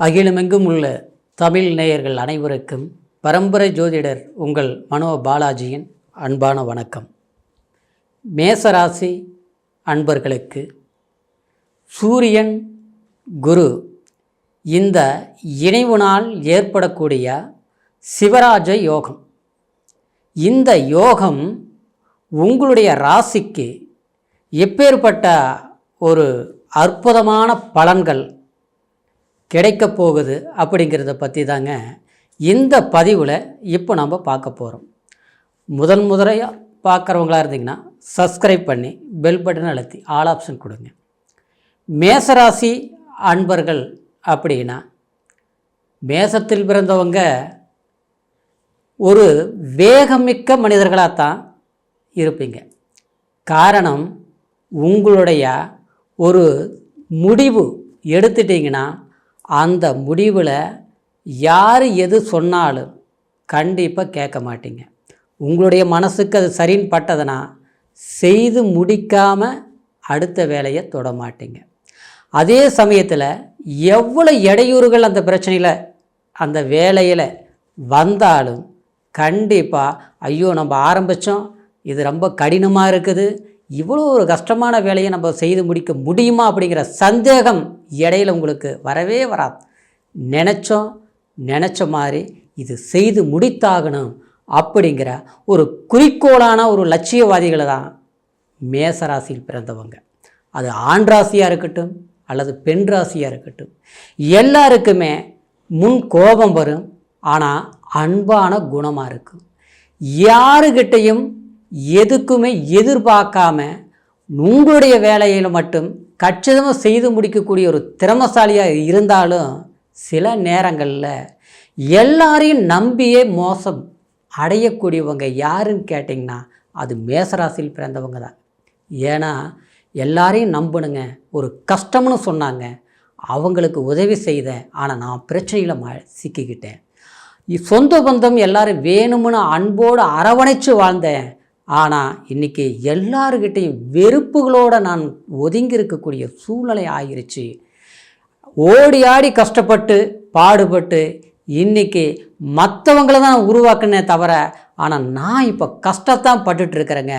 அகிலமெங்கும் உள்ள தமிழ் நேயர்கள் அனைவருக்கும் பரம்பரை ஜோதிடர் உங்கள் மனோ பாலாஜியின் அன்பான வணக்கம். மேசராசி அன்பர்களுக்கு சூரியன் குரு இந்த இணைவுனால் ஏற்படக்கூடிய சிவராஜ யோகம், இந்த யோகம் உங்களுடைய ராசிக்கு எப்பேற்பட்ட ஒரு அற்புதமான பலன்கள் கிடைக்கப் போகுது அப்படிங்கிறத பற்றி தாங்க இந்த பதிவில் இப்போ நம்ம பார்க்க போகிறோம். முதன்முறையாக பார்க்குறவங்களா இருந்தீங்கன்னா சப்ஸ்கிரைப் பண்ணி பெல் பட்டன் அழுத்தி ஆல் ஆப்ஷன் கொடுங்க. மேசராசி அன்பர்கள் அப்படின்னா மேசத்தில் பிறந்தவங்க ஒரு வேகமிக்க மனிதர்களாகத்தான் இருப்பீங்க. காரணம், உங்களுடைய ஒரு முடிவு எடுத்துட்டிங்கன்னா அந்த முடிவில் யார் எது சொன்னாலும் கண்டிப்பாக கேட்க மாட்டீங்க. உங்களுடைய மனசுக்கு அது சரின்னு பட்டதுன்னா செய்து முடிக்காமல் அடுத்த வேலையை தொட மாட்டீங்க. அதே சமயத்தில் எவ்வளோ இடையூறுகள் அந்த பிரச்சனையில் அந்த வேலையில் வந்தாலும் கண்டிப்பாக ஐயோ நம்ம ஆரம்பித்தோம், இது ரொம்ப கடினமாக இருக்குது, இவ்வளோ ஒரு கஷ்டமான வேலையை நம்ம செய்து முடிக்க முடியுமா அப்படிங்கிற சந்தேகம் இடையில் உங்களுக்கு வரவே வராது. நினச்ச மாதிரி இது செய்து முடித்தாகணும் அப்படிங்கிற ஒரு குறிக்கோளான ஒரு லட்சியவாதிகளை தான் மேசராசியில் பிறந்தவங்க. அது ஆண் ராசியாக இருக்கட்டும் அல்லது பெண் ராசியாக இருக்கட்டும், எல்லாருக்குமே முன் கோபம் வரும், ஆனால் அன்பான குணமாக இருக்கும். யாருக்கிட்டையும் எதுக்குமே எதிர்பார்க்காம உங்களுடைய வேலையில் மட்டும் கச்சிதமாக செய்து முடிக்கக்கூடிய ஒரு திறமசாலியாக இருந்தாலும் சில நேரங்களில் எல்லாரையும் நம்பியே மோசம் அடையக்கூடியவங்க யாருன்னு கேட்டிங்கன்னா அது மேசராசியில் பிறந்தவங்க தான். ஏன்னா எல்லாரையும் நம்பணுங்க, ஒரு கஷ்டம்னு சொன்னாங்க, அவங்களுக்கு உதவி செய்தேன், ஆனால் நான் பிரச்சனையில் சிக்கிக்கிட்டேன். சொந்த பந்தம் எல்லாரும் வேணும்னு அன்போடு அரவணைச்சு வாழ்ந்தேன், ஆனால் இன்றைக்கி எல்லாருக்கிட்டையும் வெறுப்புகளோடு நான் ஒதுங்கி இருக்கக்கூடிய சூழ்நிலை ஆகிருச்சு. ஓடி ஆடி கஷ்டப்பட்டு பாடுபட்டு இன்றைக்கி மற்றவங்கள தான் உருவாக்குனே தவிர, ஆனால் நான் இப்போ கஷ்டத்தான் பட்டுட்ருக்கிறேங்க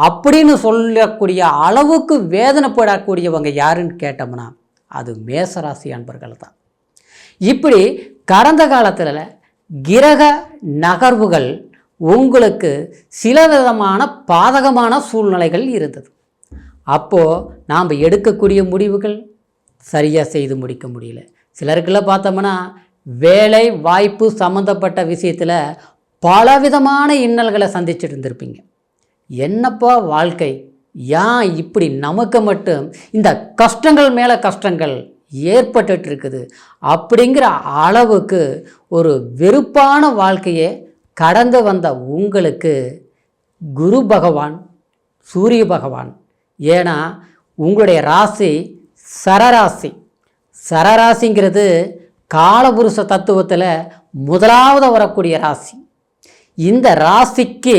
அப்படின்னு சொல்லக்கூடிய அளவுக்கு வேதனைப்படக்கூடியவங்க யாருன்னு கேட்டோம்னா அது மேசராசி அன்பர்கள் தான். இப்படி கடந்த காலத்தில் கிரக நகர்வுகள் உங்களுக்கு சில விதமான பாதகமான சூழ்நிலைகள் இருந்தது. அப்போது நாம் எடுக்கக்கூடிய முடிவுகள் சரியாக செய்து முடிக்க முடியல. சிலருக்கெல்லாம் பார்த்தோம்னா வேலை வாய்ப்பு சம்மந்தப்பட்ட விஷயத்தில் பலவிதமான இன்னல்களை சந்திச்சுட்டு இருந்திருப்பீங்க. என்னப்பா வாழ்க்கை, ஏன் இப்படி நமக்கு மட்டும் இந்த கஷ்டங்கள் மேலே கஷ்டங்கள் ஏற்பட்டு இருக்குது அப்படிங்கிற அளவுக்கு ஒரு வெறுப்பான வாழ்க்கையை கடந்து வந்த உங்களுக்கு குரு பகவான், சூரிய பகவான், ஏன்னா உங்களுடைய ராசி சரராசிங்கிறது காலபுருஷ தத்துவத்தில் முதலாவது வரக்கூடிய ராசி. இந்த ராசிக்கு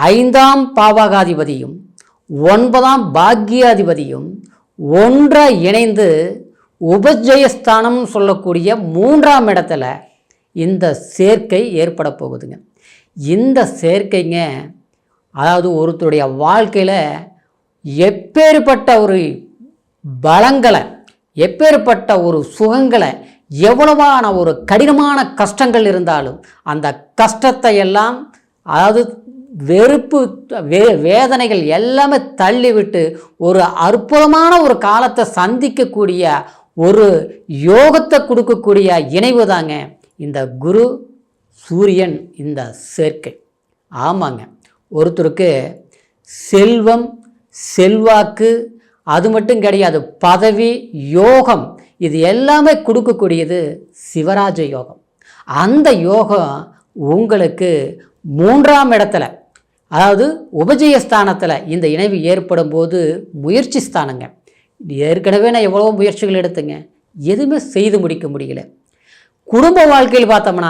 5ஆம் பாவகாதிபதியும் 9ஆம் பாக்கியாதிபதியும் ஒன்றை இணைந்து உபஜயஸ்தானம்னு சொல்லக்கூடிய 3ஆம் இடத்துல இந்த சேர்க்கை ஏற்பட போகுதுங்க. இந்த சேர்க்கைங்க அதாவது ஒருத்தருடைய வாழ்க்கையில் எப்பேற்பட்ட ஒரு பலங்களை, எப்பேற்பட்ட ஒரு சுகங்களை, எவ்வளவான ஒரு கடினமான கஷ்டங்கள் இருந்தாலும் அந்த கஷ்டத்தை எல்லாம், அதாவது வெறுப்பு வேதனைகள் எல்லாமே தள்ளிவிட்டு ஒரு அற்புதமான ஒரு காலத்தை சந்திக்கக்கூடிய ஒரு யோகத்தை கொடுக்கக்கூடிய இணைவு தாங்க இந்த குரு சூரியன் இந்த சேர்க்கை. ஆமாங்க, ஒருத்தருக்கு செல்வம் செல்வாக்கு அது மட்டும் கிடையாது, பதவி யோகம் இது எல்லாமே கொடுக்கக்கூடியது சிவராஜ யோகம். அந்த யோகம் உங்களுக்கு 3ஆம் இடத்துல, அதாவது உபஜயஸ்தானத்தில் இந்த இணைவு ஏற்படும் போது முயற்சி ஸ்தானங்க. ஏற்கனவே நான் எவ்வளோ முயற்சிகள் எடுத்துங்க, எதுவுமே செய்து முடிக்க முடியல. குடும்ப வாழ்க்கையில் பார்த்தோம்னா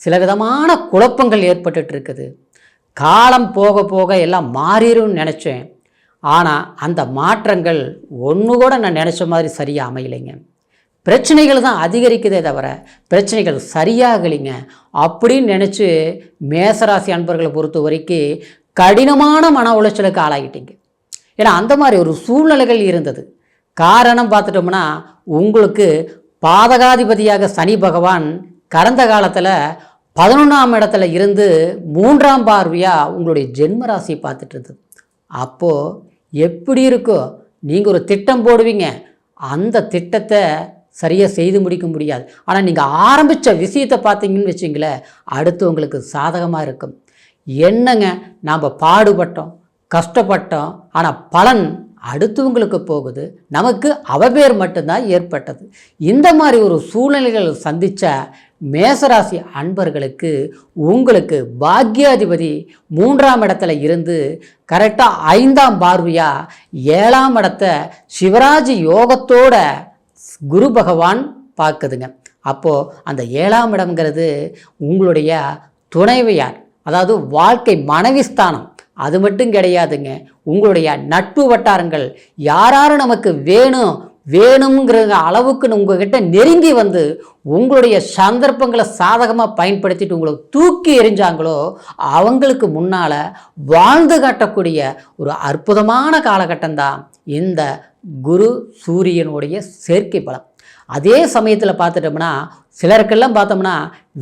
சில விதமான குழப்பங்கள் ஏற்பட்டு இருக்குது. காலம் போக போக எல்லாம் மாறிடும்னு நினச்சேன், ஆனால் அந்த மாற்றங்கள் ஒன்று கூட நான் நினச்ச மாதிரி சரியாக அமையலைங்க. பிரச்சனைகள் தான் அதிகரிக்குதே தவிர பிரச்சனைகள் சரியாகலைங்க அப்படின்னு நினச்சி மேசராசி அன்பர்களை பொறுத்த வரைக்கும் கடினமான மன உளைச்சலுக்கு ஆளாகிட்டீங்க. ஏன்னா அந்த மாதிரி ஒரு சூழ்நிலைகள் இருந்தது. காரணம் பார்த்துட்டோம்னா, உங்களுக்கு பாதகாதிபதியாக சனி பகவான் கடந்த காலத்தில் 11ஆம் இடத்துல இருந்து 3ஆம் பார்வையாக உங்களுடைய ஜென்ம ராசியை பார்த்துட்டு இருந்தது. அப்போது எப்படி இருக்கோ, நீங்கள் ஒரு திட்டம் போடுவீங்க, அந்த திட்டத்தை சரியாக செய்து முடிக்க முடியாது. ஆனால் நீங்கள் ஆரம்பித்த விஷயத்தை பார்த்தீங்கன்னு வச்சிங்களேன், அடுத்து உங்களுக்கு சாதகமாக இருக்கும். என்னங்க, நாம் பாடுபட்டோம், கஷ்டப்பட்டோம், ஆனால் பலன் அடுத்தவங்களுக்கு போகுது, நமக்கு அவபேர் மட்டும்தான் ஏற்பட்டது. இந்த மாதிரி ஒரு சூழ்நிலைகள் சந்தித்த மேசராசி அன்பர்களுக்கு உங்களுக்கு பாக்யாதிபதி 3ஆம் இடத்துல இருந்து கரெக்டாக 5ஆம் பார்வையாக 7ஆம் இடத்தை சிவராஜ் யோகத்தோட குரு பகவான் பார்க்குதுங்க. அப்போது அந்த 7ஆம் இடம்ங்கிறது உங்களுடைய துணைவியார், அதாவது வாழ்க்கை மனைவி ஸ்தானம். அது மட்டும் கிடையாதுங்க, உங்களுடைய நட்பு வட்டாரங்கள் யார் நமக்கு வேணுங்கிற அளவுக்கு உங்ககிட்ட நெருங்கி வந்து உங்களுடைய சந்தர்ப்பங்களை சாதகமாக பயன்படுத்திட்டு உங்களை தூக்கி எறிஞ்சாங்களோ அவங்களுக்கு முன்னால் வாழ்ந்து காட்டக்கூடிய ஒரு அற்புதமான காலகட்டம் தான் இந்த குரு சூரியனுடைய சேர்க்கை பலம். அதே சமயத்தில் பார்த்துட்டோம்னா, சிலருக்கெல்லாம் பார்த்தோம்னா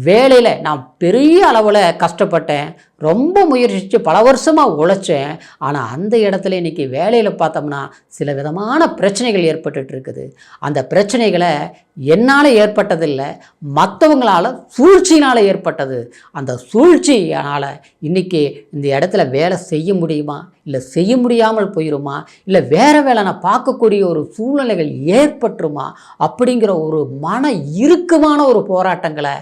வேலையில் நான் பெரிய அளவில் கஷ்டப்பட்டேன், ரொம்ப முயற்சித்து பல வருஷமாக உழைச்சேன், ஆனால் அந்த இடத்துல இன்றைக்கி வேலையில் பார்த்தோம்னா சில விதமான பிரச்சனைகள் ஏற்பட்டு இருக்குது. அந்த பிரச்சனைகளை என்னால் ஏற்பட்டதில்லை, மற்றவங்களால் சூழ்ச்சியினால் ஏற்பட்டது. அந்த சூழ்ச்சியால் இன்றைக்கி இந்த இடத்துல வேலை செய்ய முடியுமா, இல்லை செய்ய முடியாமல் போயிடுமா, இல்லை வேறு வேலை நான் பார்க்கக்கூடிய ஒரு சூழ்நிலைகள் ஏற்பட்டுருமா அப்படிங்கிற ஒரு மன இறுக்கமான ஒரு போராட்டங்களை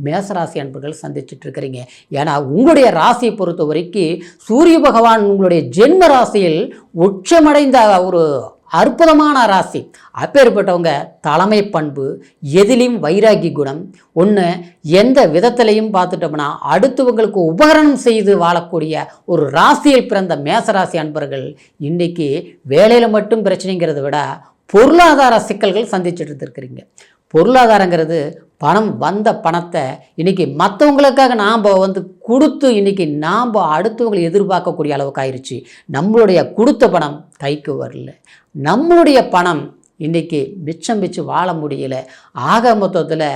மேசராசி அன்பர்கள் சந்திச்சுட்டு இருக்கிறீங்க. ஏன்னா உங்களுடைய ராசியை பொறுத்த வரைக்கும் சூரிய பகவான் உங்களுடைய ஜென்ம ராசியில் உச்சமடைந்த ஒரு அற்புதமான ராசி. அப்பேற்பட்டவங்க தலைமை பண்பு, எதிலையும் வைராகி குணம், ஒன்று எந்த விதத்திலையும் பார்த்துட்டோம்னா அடுத்தவங்களுக்கு உபகரணம் செய்து வாழக்கூடிய ஒரு ராசியில் பிறந்த மேசராசி அன்பர்கள் இன்றைக்கி வேலையில் மட்டும் பிரச்சனைங்கிறத விட பொருளாதார சிக்கல்கள் சந்திச்சுட்டு இருக்கிறீங்க. பொருளாதாரங்கிறது பணம் வந்த பணத்தை இன்றைக்கி மற்றவங்களுக்காக நாம் கொடுத்து இன்றைக்கி நாம் அடுத்தவங்களை எதிர்பார்க்கக்கூடிய அளவுக்கு ஆயிடுச்சு. நம்மளுடைய கொடுத்த பணம் கைக்கு வரல, நம்மளுடைய பணம் இன்றைக்கி மிச்சம் வச்சு வாழ முடியல. ஆக மொத்தத்தில்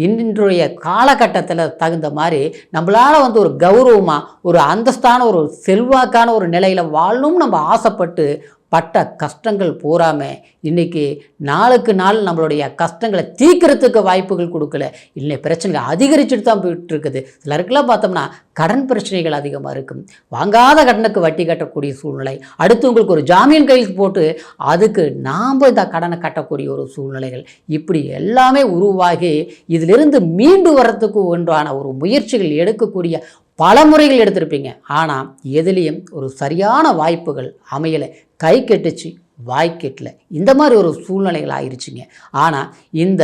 இன்றைய காலகட்டத்தில் தகுந்த மாதிரி நம்மளால் ஒரு கௌரவமாக ஒரு அந்தஸ்தான ஒரு செல்வாக்கான ஒரு நிலையில் வாழணும் நம்ம ஆசைப்பட்டு பட்ட கஷ்டங்கள் பூராமல் இன்றைக்கி நாளுக்கு நாள் நம்மளுடைய கஷ்டங்களை தீர்க்கிறதுக்கு வாய்ப்புகள் கொடுக்கல, இல்லை பிரச்சனைகள் அதிகரிச்சுட்டு தான் போயிட்டு இருக்குது. சிலருக்கெல்லாம் பார்த்தோம்னா கடன் பிரச்சனைகள் அதிகமாக இருக்கும், வாங்காத கடனுக்கு வட்டி கட்டக்கூடிய சூழ்நிலை, அடுத்து உங்களுக்கு ஒரு ஜாமீன் கையில் போட்டு அதுக்கு நாம் இந்த கடனை கட்டக்கூடிய ஒரு சூழ்நிலைகள், இப்படி எல்லாமே உருவாகி இதிலிருந்து மீண்டு வர்றதுக்கு ஒன்றான ஒரு முயற்சிகள் எடுக்கக்கூடிய பல முறைகள் எடுத்திருப்பீங்க. ஆனால் எதுலேயும் ஒரு சரியான வாய்ப்புகள் அமையலை, கை கெட்டுச்சு வாய்க்கெட்டல, இந்த மாதிரி ஒரு சூழ்நிலைகள் ஆயிடுச்சுங்க. ஆனால் இந்த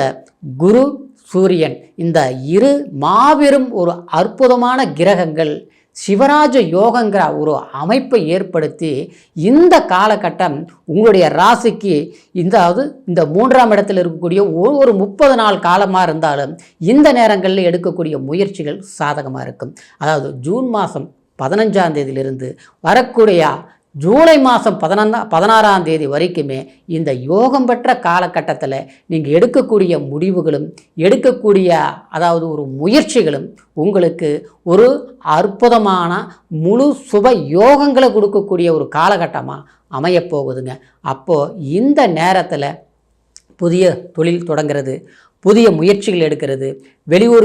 குரு சூரியன் இந்த இரு மாபெரும் ஒரு அற்புதமான கிரகங்கள் சிவராஜ யோகங்கிற ஒரு அமைப்பை ஏற்படுத்தி இந்த காலகட்டம் உங்களுடைய ராசிக்கு இந்த 3ஆம் இடத்தில் இருக்கக்கூடிய ஒரு 30 நாள் காலமாக இருந்தாலும் இந்த நேரங்களில் எடுக்கக்கூடிய முயற்சிகள் சாதகமாக இருக்கும். அதாவது ஜூன் மாதம் 15ஆம் தேதியிலிருந்து வரக்கூடிய ஜூலை மாதம் 16ஆம் தேதி வரைக்குமே இந்த யோகம் பெற்ற காலகட்டத்தில் நீங்கள் எடுக்கக்கூடிய முடிவுகளும் எடுக்கக்கூடிய ஒரு முயற்சிகளும் உங்களுக்கு ஒரு அற்புதமான முழு சுப யோகங்களை கொடுக்கக்கூடிய ஒரு காலகட்டமாக அமையப்போகுதுங்க. அப்போது இந்த நேரத்தில் புதிய தொழில் தொடங்கிறது, புதிய முயற்சிகள் எடுக்கிறது,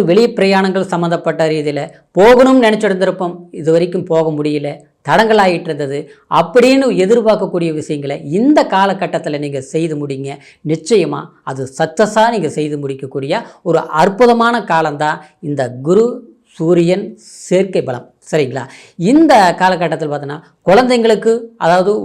வெளி பிரயாணங்கள் சம்மந்தப்பட்ட ரீதியில் போகணும்னு நினச்சிருந்திருப்போம், இது வரைக்கும் போக முடியல, தடங்களாகிட்டு இருந்தது அப்படின்னு எதிர்பார்க்கக்கூடிய விஷயங்களை இந்த காலகட்டத்தில் நீங்கள் செய்து முடிங்க. நிச்சயமாக அது சக்ஸஸாக நீங்கள் செய்து முடிக்கக்கூடிய ஒரு அற்புதமான காலம்தான் இந்த குரு சூரியன் சேர்க்கை பலம். சரிங்களா? இந்த காலகட்டத்தில் பார்த்தோன்னா குழந்தைங்களுக்கு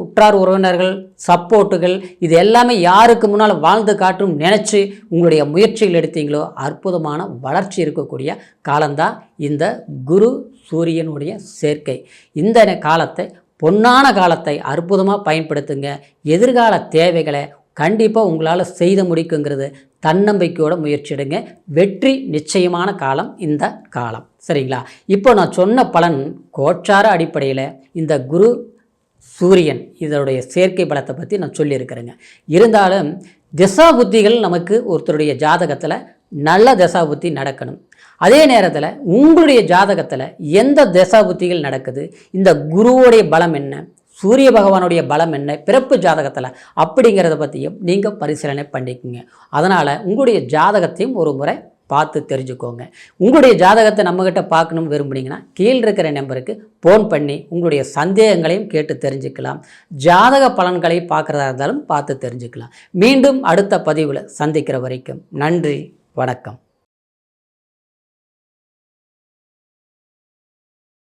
உற்றார் உறவினர்கள் சப்போர்ட்டுகள் இது எல்லாமே யாருக்கு முன்னால் வாழ்ந்து காட்டும் நினச்சி உங்களுடைய முயற்சிகள் எடுத்தீங்களோ அற்புதமான வளர்ச்சி இருக்கக்கூடிய காலம்தான் இந்த குரு சூரியனுடைய சேர்க்கை. இந்த காலத்தை பொன்னான காலத்தை அற்புதமாக பயன்படுத்துங்க. எதிர்கால தேவைகளை கண்டிப்பாக உங்களால் செய்து முடிக்குங்கிறது தன்னம்பிக்கையோட முயற்சிடுங்க. வெற்றி நிச்சயமான காலம் இந்த காலம். சரிங்களா? இப்போ நான் சொன்ன பலன் கோச்சார அடிப்படையில் இந்த குரு சூரியன் இதனுடைய சேர்க்கை பலத்தை பற்றி நான் சொல்லியிருக்கிறேங்க. இருந்தாலும் திசா புத்திகள் நமக்கு ஒருத்தருடைய ஜாதகத்தில் நல்ல தசா புத்தி நடக்கணும். அதே நேரத்தில் உங்களுடைய ஜாதகத்தில் எந்த தசா புத்திகள் நடக்குது, இந்த குருவோடைய பலம் என்ன, சூரிய பகவானுடைய பலம் என்ன பிறப்பு ஜாதகத்தில் அப்படிங்கிறத பற்றியும் நீங்கள் பரிசீலனை பண்ணிக்கோங்க. அதனால் உங்களுடைய ஜாதகத்தையும் ஒரு முறை பார்த்து தெரிஞ்சுக்கோங்க. உங்களுடைய ஜாதகத்தை நம்மக்கிட்ட பார்க்கணும்னு விரும்புனீங்கன்னா கீழே இருக்கிற நம்பருக்கு ஃபோன் பண்ணி உங்களுடைய சந்தேகங்களையும் கேட்டு தெரிஞ்சுக்கலாம். ஜாதக பலன்களை பார்க்குறதா இருந்தாலும் பார்த்து தெரிஞ்சுக்கலாம். மீண்டும் அடுத்த பதிவில் சந்திக்கிற வரைக்கும் நன்றி, வணக்கம்.